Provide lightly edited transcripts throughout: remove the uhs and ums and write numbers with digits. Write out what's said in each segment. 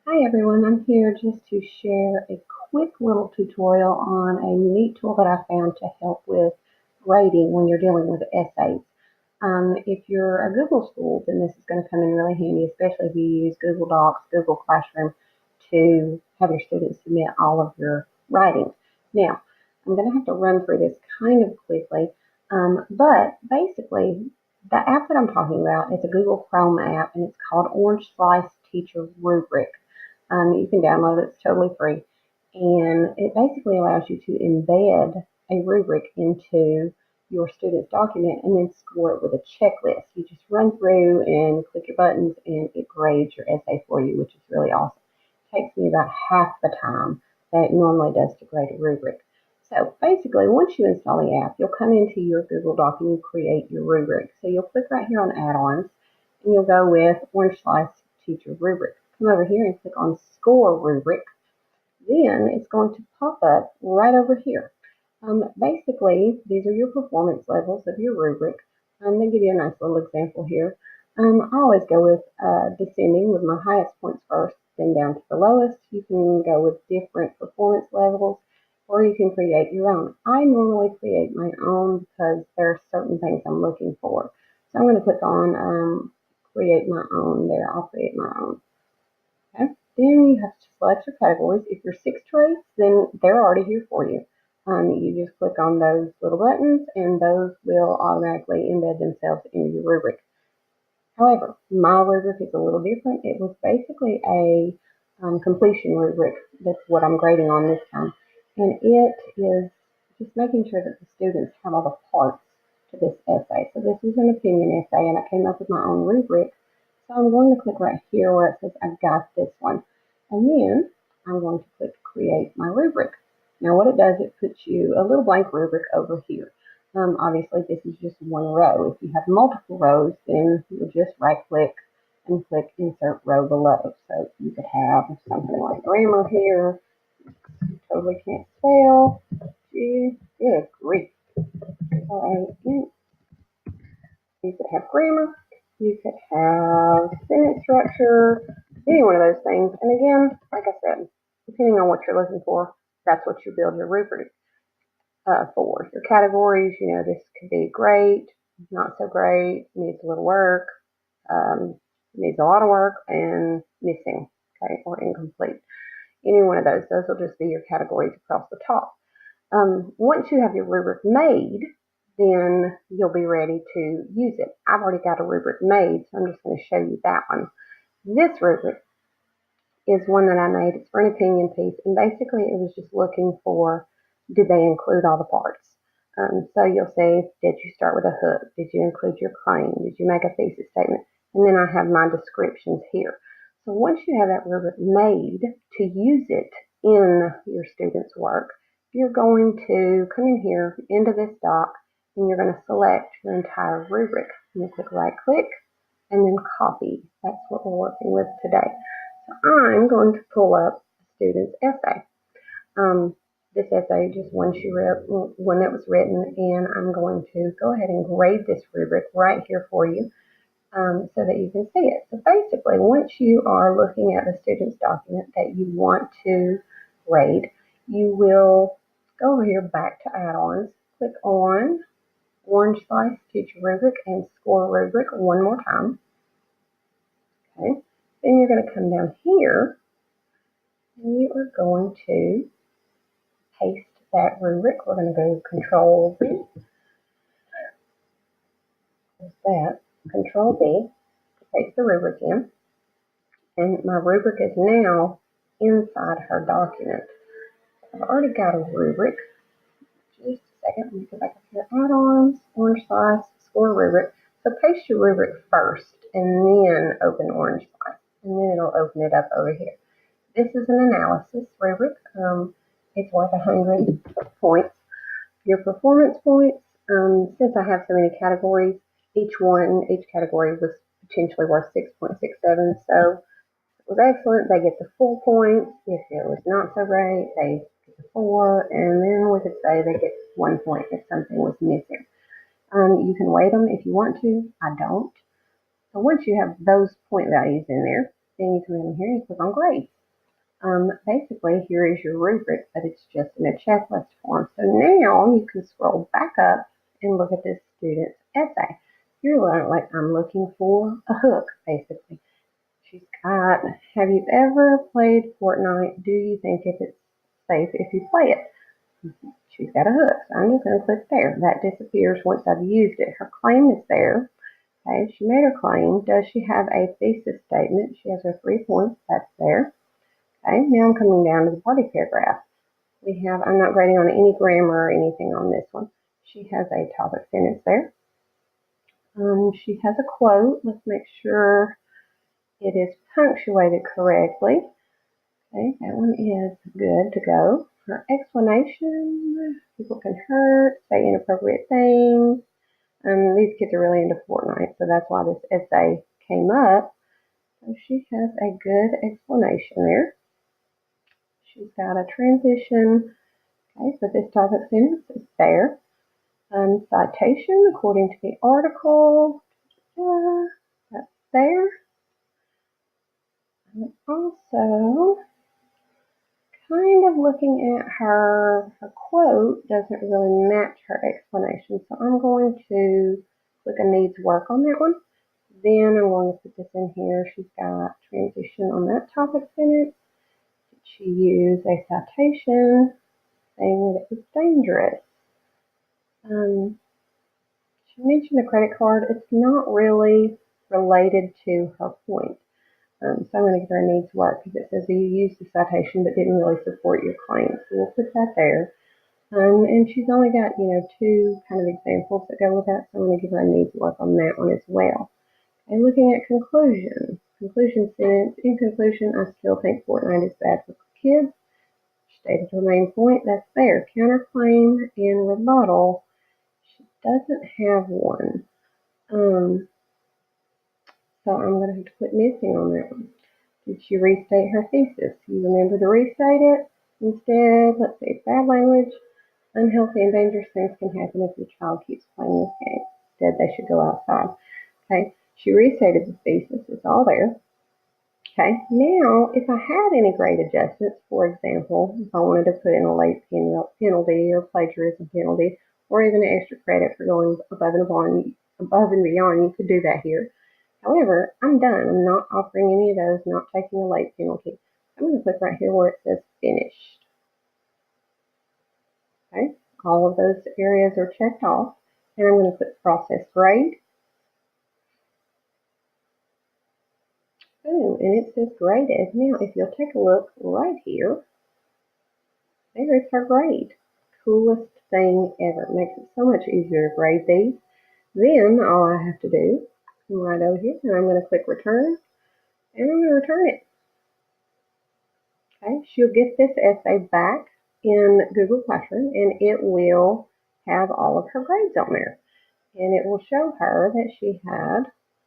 Hi everyone, I'm here just to share a quick little tutorial on a neat tool that I found to help with grading when you're dealing with essays. If you're a Google school, then this is going to come in really handy, especially if you use Google Docs, Google Classroom to have your students submit all of your writing. Now, I'm going to have to run through this kind of quickly, but basically, the app that I'm talking about is a Google Chrome app, and it's called Orange Slice Teacher Rubric. You can download it, it's totally free. And it basically allows you to embed a rubric into your student's document and then score it with a checklist. You just run through and click your buttons and it grades your essay for you, which is really awesome. It takes me about half the time that it normally does to grade a rubric. So basically, once you install the app, you'll come into your Google Doc and you create your rubric. So you'll click right here on add-ons and you'll go with Orange Slice Teacher Rubric. Come over here and click on Score Rubric. Then it's going to pop up right over here. Basically, these are your performance levels of your rubric. They give you a nice little example here. I always go with descending with my highest points first, then down to the lowest. You can go with different performance levels, or you can create your own. I normally create my own because there are certain things I'm looking for. So I'm going to click on create my own there. I'll create my own. Okay. Then you have to select your categories. If you're sixth traits, then they're already here for you. You just click on those little buttons and those will automatically embed themselves into your rubric. However, my rubric is a little different. It was basically a completion rubric. That's what I'm grading on this time. And it is just making sure that the students have all the parts to this essay. So this is an opinion essay and I came up with my own rubric. So I'm going to click right here where it says I've got this one. And then I'm going to click create my rubric. Now what it does, it puts you a little blank rubric over here. Obviously, this is just one row. If you have multiple rows, then you'll just right-click and click Insert Row below. So you could have something like grammar here. Totally can't spell. Gee, good grief. All right. You could have grammar. You could have sentence structure. Any one of those things. And again, like I said, depending on what you're looking for, that's what you build your rubric for. Your categories, this could be great, not so great, needs a little work, needs a lot of work, and missing, okay, or incomplete. Any one of those will just be your categories across the top. Once you have your rubric made, then you'll be ready to use it. I've already got a rubric made, so I'm just going to show you that one. This rubric is one that I made. It's for an opinion piece, and basically it was just looking for, did they include all the parts? So you'll say, did you start with a hook? Did you include your claim? Did you make a thesis statement? And then I have my descriptions here. So once you have that rubric made to use it in your students' work, you're going to come in here into this doc and you're going to select your entire rubric. You click right click and then copy. That's what we're working with today. I'm going to pull up the student's essay. This essay just one that was written, and I'm going to go ahead and grade this rubric right here for you so that you can see it. So basically, once you are looking at the student's document that you want to grade, you will go over here back to add-ons, click on Orange Slice Teacher Rubric and Score Rubric one more time. Okay. Then you're going to come down here and you are going to paste that rubric. We're going to go Control V. There's that. Control V. Paste the rubric in. And my rubric is now inside her document. I've already got a rubric. Just a second. Let me go back up here. Add-ons, Orange Slice, Score Rubric. So paste your rubric first and then open Orange Slice. And then it'll open it up over here. This is an analysis rubric. It's worth 100 points. Your performance points, since I have so many categories, each category was potentially worth 6.67. So if it was excellent, they get the full points. If it was not so great, they get the 4. And then we could say they get 1 point if something was missing. You can weight them if you want to. I don't. So once you have those point values in there, then you come in here and click on grades. Basically, here is your rubric, but it's just in a checklist form. So now you can scroll back up and look at this student's essay. You're like, I'm looking for a hook, basically. She's got, have you ever played Fortnite? Do you think if it's safe if you play it? She's got a hook, so I'm just going to click there. That disappears once I've used it. Her claim is there. Okay, she made her claim. Does she have a thesis statement? She has her 3 points. That's there. Okay, now I'm coming down to the body paragraph. We have, I'm not grading on any grammar or anything on this one. She has a topic sentence there. She has a quote. Let's make sure it is punctuated correctly. Okay, that one is good to go. Her explanation, people can hurt, say inappropriate things. These kids are really into Fortnite, so that's why this essay came up. So she has a good explanation there. She's got a transition. Okay, so this topic sentence is there. Citation, according to the article, that's there. And also, kind of looking at her quote doesn't really match her explanation. So I'm going to click a needs work on that one. Then I'm going to put this in here. She's got transition on that topic sentence. Did she use a citation saying that it was dangerous? She mentioned a credit card. It's not really related to her point. So I'm going to give her a needs work because it says that you used the citation but didn't really support your claim. So we'll put that there. And she's only got, 2 kind of examples that go with that. So I'm going to give her a needs work on that one as well. And looking at conclusion. Conclusion sentence. In conclusion, I still think Fortnite is bad for kids. Stated her main point. That's there. Counterclaim and rebuttal. She doesn't have one. So I'm going to have to put missing on that one. Did she restate her thesis? You remember to restate it? Instead, let's see, bad language, unhealthy and dangerous things can happen if your child keeps playing this game. Instead, they should go outside. Okay, she restated the thesis. It's all there. Okay, now if I had any grade adjustments, for example, if I wanted to put in a late penalty or plagiarism penalty, or even an extra credit for going above and beyond, you could do that here. However, I'm done. I'm not offering any of those, not taking a late penalty. I'm going to click right here where it says finished. Okay, all of those areas are checked off, and I'm going to click process grade. Boom, and it says graded. Now, if you'll take a look right here, there is her grade. Coolest thing ever. It makes it so much easier to grade these. Then all I have to do, come right over here, and I'm going to click return, and I'm going to return it. Okay, she'll get this essay back in Google Classroom, and it will have all of her grades on there. And it will show her that she had,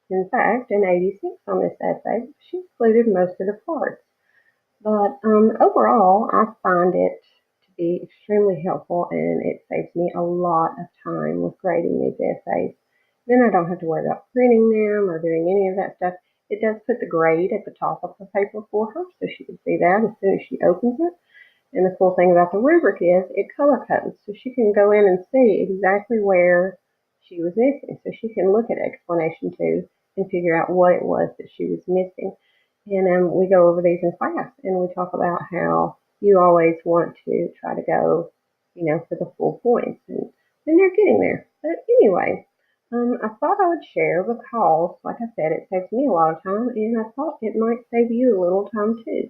in fact, an 86 on this essay. She included most of the parts. But overall, I find it to be extremely helpful, and it saves me a lot of time with grading these essays. Then I don't have to worry about printing them or doing any of that stuff. It does put the grade at the top of the paper for her, so she can see that as soon as she opens it. And the cool thing about the rubric is it color codes, so she can go in and see exactly where she was missing. So she can look at explanation 2 and figure out what it was that she was missing. And we go over these in class, and we talk about how you always want to try to go, for the full points, and they're getting there. But anyway, I thought I would share because, like I said, it saves me a lot of time, and I thought it might save you a little time too.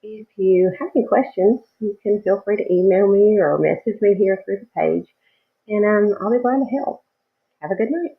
If you have any questions, you can feel free to email me or message me here through the page, and I'll be glad to help. Have a good night.